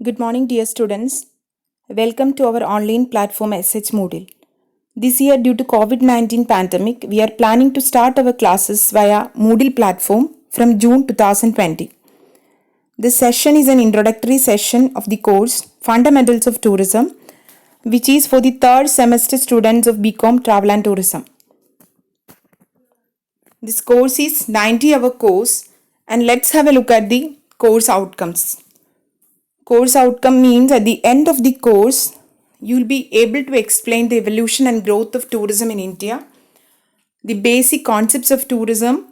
Good morning, dear students. Welcome to our online platform SH Moodle. This year, due to COVID-19 pandemic, we are planning to start our classes via Moodle platform from June 2020. This session is an introductory session of the course Fundamentals of Tourism, which is for the third semester students of BCom Travel and Tourism. This course is 90-hour course, and let's have a look at the course outcomes. Course outcome means at the end of the course, you will be able to explain the evolution and growth of tourism in India, the basic concepts of tourism.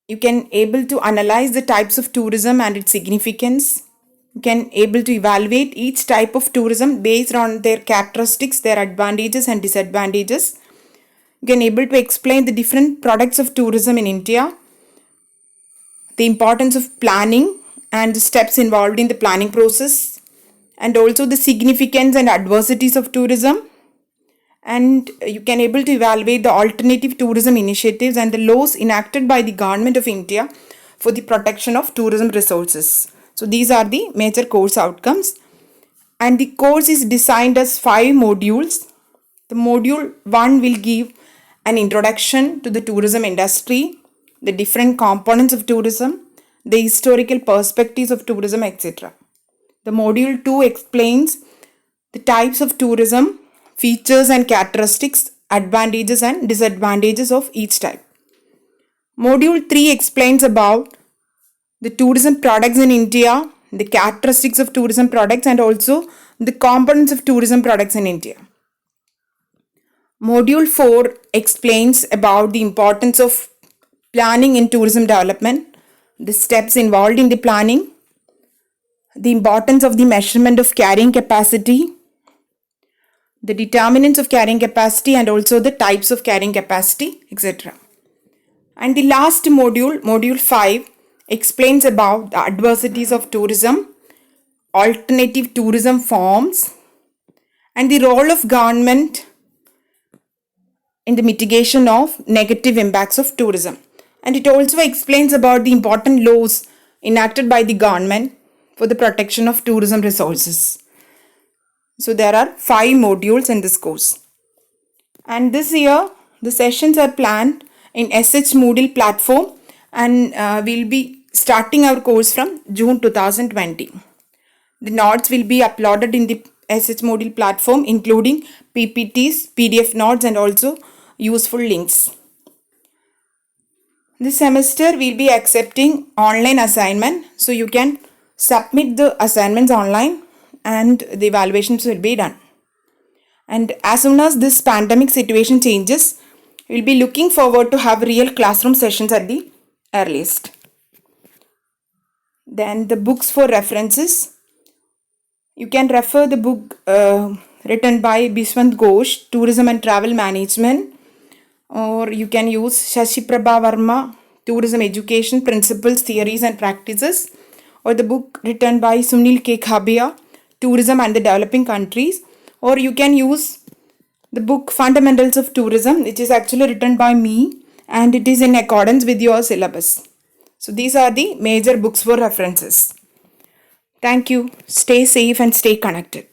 You can able to analyze the types of tourism and its significance. You can able to evaluate each type of tourism based on their characteristics, their advantages and disadvantages. You can able to explain the different products of tourism in India, the importance of planning and the steps involved in the planning process, and also the significance and adversities of tourism. And you can able to evaluate the alternative tourism initiatives and the laws enacted by the government of India for the protection of tourism resources. So these are the major course outcomes, and the course is designed as 5 modules. The module 1 will give an introduction to the tourism industry, the different components of tourism, the historical perspectives of tourism, etc. The module 2 explains the types of tourism, features and characteristics, advantages and disadvantages of each type. Module 3 explains about the tourism products in India, the characteristics of tourism products, and also the components of tourism products in India. Module 4 explains about the importance of planning in tourism development, the steps involved in the planning, the importance of the measurement of carrying capacity, the determinants of carrying capacity and also the types of carrying capacity, etc. And the last module, module 5, explains about the adversities of tourism, alternative tourism forms, and the role of government in the mitigation of negative impacts of tourism. And it also explains about the important laws enacted by the government for the protection of tourism resources. So there are 5 modules in this course. And this year, the sessions are planned in SH Moodle platform, and we'll be starting our course from June 2020. The notes will be uploaded in the SH Moodle platform, including PPTs, PDF notes, and also useful links. This semester we'll be accepting online assignment, so you can submit the assignments online and the evaluations will be done. And as soon as this pandemic situation changes, we'll be looking forward to have real classroom sessions at the earliest. Then the books for references. You can refer the book written by Biswant Ghosh, Tourism and Travel Management, or you can use Shashi Prabha Verma, Tourism Education Principles, Theories and Practices, or the book written by Sunil K. Khabia, Tourism and the Developing Countries, or you can use the book Fundamentals of Tourism, which is actually written by me and it is in accordance with your syllabus. So these are the major books for references. Thank you. Stay safe and stay connected.